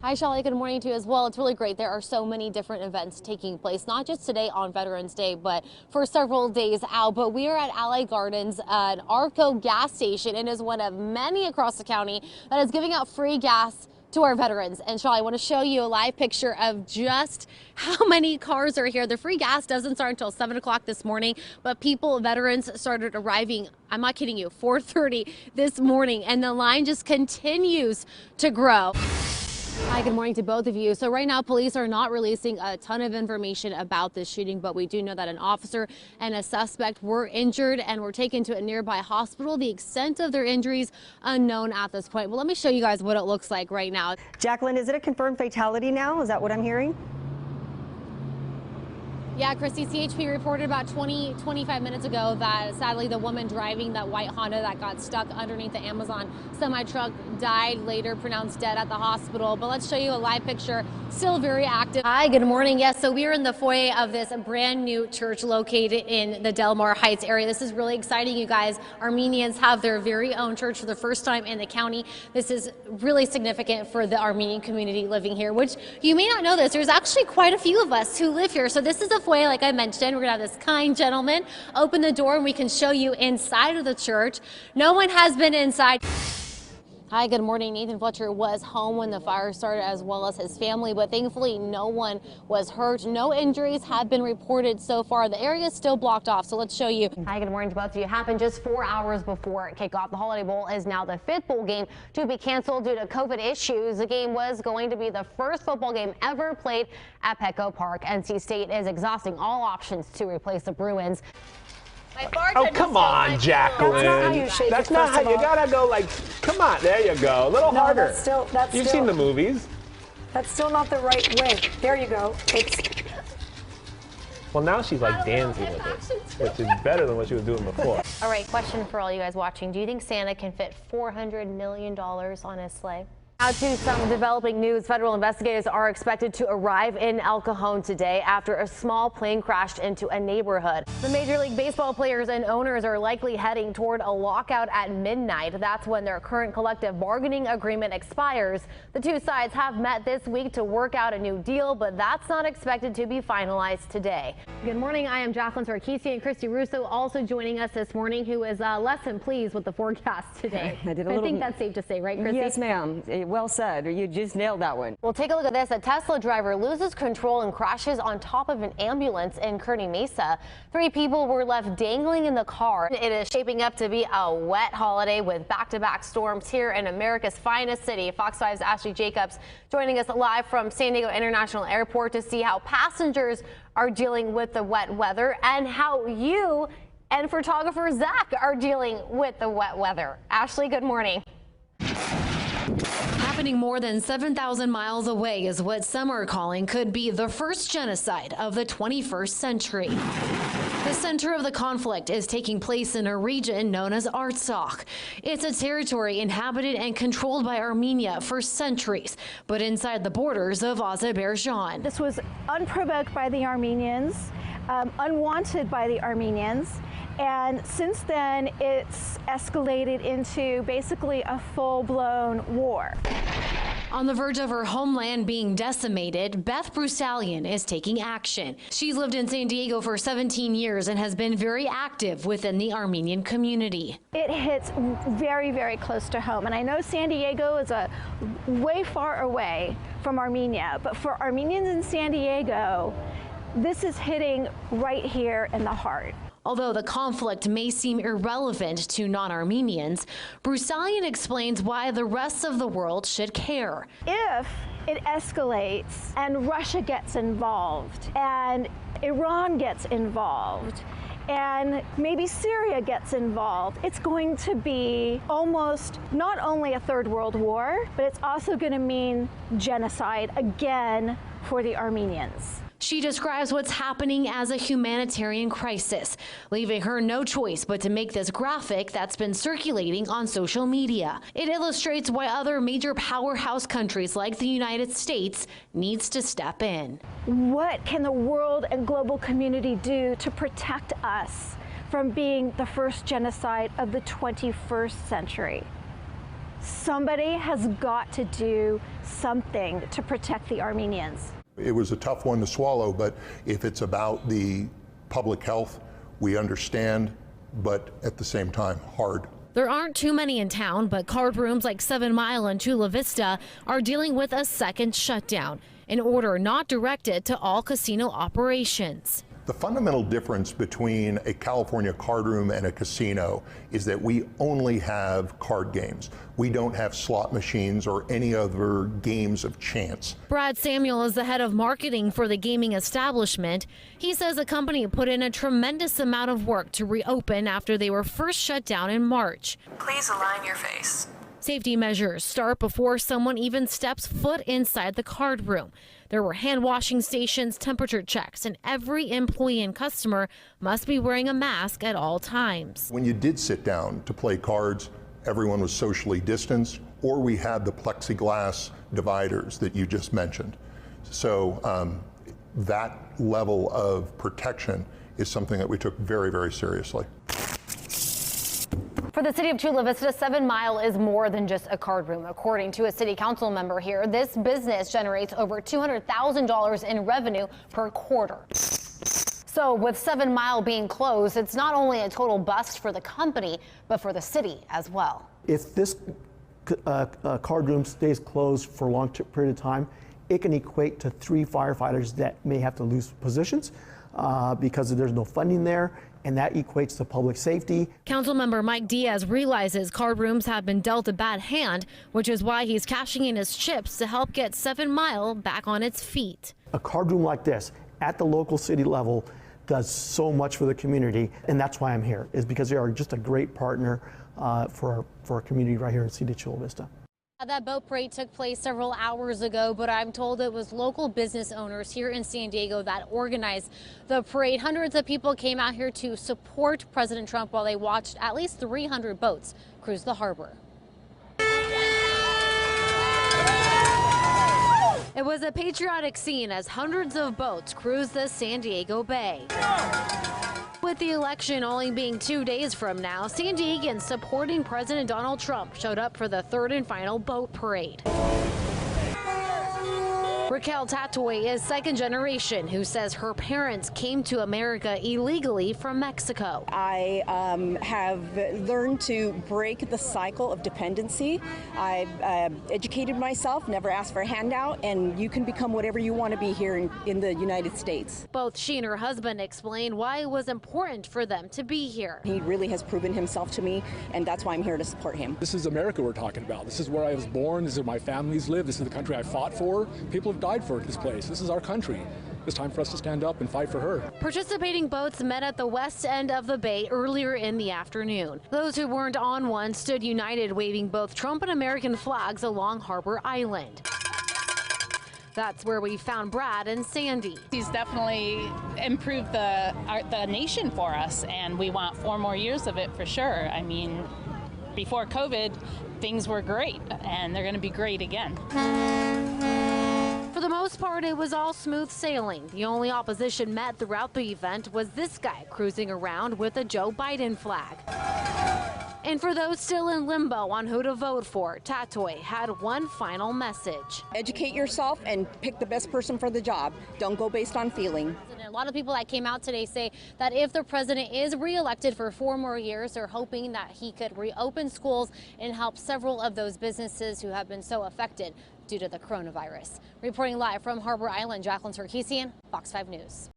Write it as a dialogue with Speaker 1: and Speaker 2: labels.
Speaker 1: Hi, Shelly. Good morning to you as well. It's really great. There are so many different events taking place, not just today on Veterans Day, but for several days out. But we are at Ally Gardens, an Arco gas station, and is one of many across the county that is giving out free gas to our veterans. And Shelly, I want to show you a live picture of just how many cars are here. The free gas doesn't start until 7 o'clock this morning, but veterans started arriving, I'm not kidding you, 4:30 this morning, and the line just continues to grow. Hi, good morning to both of you. So right now, police are not releasing a ton of information about this shooting, but we do know that an officer and a suspect were injured and were taken to a nearby hospital. The extent of their injuries unknown at this point. Well, let me show you guys what it looks like right now.
Speaker 2: Jacqueline, is it a confirmed fatality now? Is that what I'm hearing?
Speaker 1: Yeah, Christy, CHP reported about 25 minutes ago that sadly the woman driving that white Honda that got stuck underneath the Amazon semi-truck died, later pronounced dead at the hospital. But let's show you a live picture, still very active. Hi, good morning. Yes, so we are in the foyer of this brand new church located in the Del Mar Heights area. This is really exciting, you guys. Armenians have their very own church for the first time in the county. This is really significant for the Armenian community living here, which you may not know this. There's actually quite a few of us who live here. So this is a foyer, like I mentioned. We're gonna have this kind gentleman open the door and we can show you inside of the church. No one has been inside. Hi, good morning. Nathan Fletcher was home when the fire started, as well as his family, but thankfully no one was hurt. No injuries have been reported so far. The area is still blocked off, so let's show you. Hi, good morning to both of you. It happened just 4 hours before kickoff. The Holiday Bowl is now the 5th bowl game to be canceled due to COVID issues. The game was going to be the first football game ever played at Petco Park. NC State is exhausting all options to replace the Bruins.
Speaker 3: Oh, come on, Jacqueline.
Speaker 2: That's not how you shake
Speaker 3: That's
Speaker 2: it,
Speaker 3: not
Speaker 2: first
Speaker 3: how
Speaker 2: of
Speaker 3: you
Speaker 2: all.
Speaker 3: gotta go. Like, come on, there you go. A little harder.
Speaker 2: That's
Speaker 3: You've seen the movies.
Speaker 2: That's still not the right way. There you go.
Speaker 3: Well, now she's like dancing with it, which is better than what she was doing before.
Speaker 1: All right, question for all you guys watching. Do you think Santa can fit $400 million on his sleigh? Now to some developing news. Federal investigators are expected to arrive in El Cajon today after a small plane crashed into a neighborhood. The Major League Baseball players and owners are likely heading toward a lockout at midnight. That's when their current collective bargaining agreement expires. The two sides have met this week to work out a new deal, but that's not expected to be finalized today. Good morning. I am Jacqueline Sarkissian and Christy Russo also joining us this morning, who is less than pleased with the forecast today. I think that's safe to say, right, Christy?
Speaker 2: Yes, ma'am. Well said. You just nailed that one.
Speaker 1: Well, take a look at this. A Tesla driver loses control and crashes on top of an ambulance in Kearney Mesa. 3 people were left dangling in the car. It is shaping up to be a wet holiday with back-to-back storms here in America's finest city. Fox 5's Ashley Jacobs joining us live from San Diego International Airport to see how passengers are dealing with the wet weather and how you and photographer Zach are dealing with the wet weather. Ashley, good morning.
Speaker 4: Happening more than 7,000 miles away is what some are calling could be the first genocide of the 21st century. The center of the conflict is taking place in a region known as Artsakh. It's a territory inhabited and controlled by Armenia for centuries, but inside the borders of Azerbaijan.
Speaker 5: This was unprovoked by the Armenians, unwanted by the Armenians. And since then, it's escalated into basically a full-blown war.
Speaker 4: On the verge of her homeland being decimated, Beth Brusalian is taking action. She's lived in San Diego for 17 years and has been very active within the Armenian community.
Speaker 5: It hits very, very close to home. And I know San Diego is way far away from Armenia, but for Armenians in San Diego, this is hitting right here in the heart.
Speaker 4: Although the conflict may seem irrelevant to non-Armenians, Brusalian explains why the rest of the world should care.
Speaker 5: If it escalates and Russia gets involved and Iran gets involved and maybe Syria gets involved, it's going to be almost not only a third world war, but it's also going to mean genocide again for the Armenians.
Speaker 4: She describes what's happening as a humanitarian crisis, leaving her no choice but to make this graphic that's been circulating on social media. It illustrates why other major powerhouse countries like the United States needs to step in.
Speaker 5: What can the world and global community do to protect us from being the first genocide of the 21st century? Somebody has got to do something to protect the Armenians.
Speaker 6: It was a tough one to swallow, but if it's about the public health, we understand, but at the same time, hard.
Speaker 4: There aren't too many in town, but card rooms like 7 Mile and Chula Vista are dealing with a second shutdown, an order not directed to all casino operations.
Speaker 6: The fundamental difference between a California card room and a casino is that we only have card games. We don't have slot machines or any other games of chance.
Speaker 4: Brad Samuel is the head of marketing for the gaming establishment. He says the company put in a tremendous amount of work to reopen after they were first shut down in March.
Speaker 7: Please align your face.
Speaker 4: Safety measures start before someone even steps foot inside the card room. There were hand washing stations, temperature checks, and every employee and customer must be wearing a mask at all times.
Speaker 6: When you did sit down to play cards, everyone was socially distanced, or we had the plexiglass dividers that you just mentioned. So that level of protection is something that we took very, very seriously.
Speaker 1: For the city of Chula Vista, 7 Mile is more than just a card room. According to a city council member here, this business generates over $200,000 in revenue per quarter. So with 7 Mile being closed, it's not only a total bust for the company, but for the city as well.
Speaker 8: If this card room stays closed for a long period of time, it can equate to 3 firefighters that may have to lose positions because there's no funding there, and that equates to public safety.
Speaker 4: Councilmember Mike Diaz realizes card rooms have been dealt a bad hand, which is why he's cashing in his chips to help get 7 Mile back on its feet.
Speaker 8: A card room like this at the local city level does so much for the community, and that's why I'm here, is because they are just a great partner for our community right here in the city of Chula Vista.
Speaker 1: That boat parade took place several hours ago, but I'm told it was local business owners here in San Diego that organized the parade. Hundreds of people came out here to support President Trump while they watched at least 300 boats cruise the harbor. It was a patriotic scene as hundreds of boats cruised the San Diego Bay. With the election only being 2 days from now, San Diegans supporting President Donald Trump showed up for the third and final boat parade. Raquel Tatoy is second generation who says her parents came to America illegally from Mexico.
Speaker 9: I have learned to break the cycle of dependency. I've educated myself, never asked for a handout, and you can become whatever you want to be here in the United States.
Speaker 1: Both she and her husband explained why it was important for them to be here.
Speaker 9: He really has proven himself to me, and that's why I'm here to support him.
Speaker 10: This is America we're talking about. This is where I was born. This is where my families live. This is the country I fought for. People have died for this place. This is our country. It's time for us to stand up and fight for her.
Speaker 1: Participating boats met at the west end of the bay earlier in the afternoon. Those who weren't on one stood united, waving both Trump and American flags along Harbor Island. That's where we found Brad and Sandy.
Speaker 11: He's definitely improved the nation for us, and we want 4 more years of it for sure. I mean, before COVID, things were great, and they're going to be great again.
Speaker 1: For the most part, it was all smooth sailing. The only opposition met throughout the event was this guy cruising around with a Joe Biden flag. And for those still in limbo on who to vote for, Tatoy had one final message.
Speaker 9: Educate yourself and pick the best person for the job. Don't go based on feeling.
Speaker 1: A lot of people that came out today say that if the president is reelected for 4 more years, they're hoping that he could reopen schools and help several of those businesses who have been so affected due to the coronavirus. Reporting live from Harbor Island, Jacqueline Sarkissian, Fox 5 News.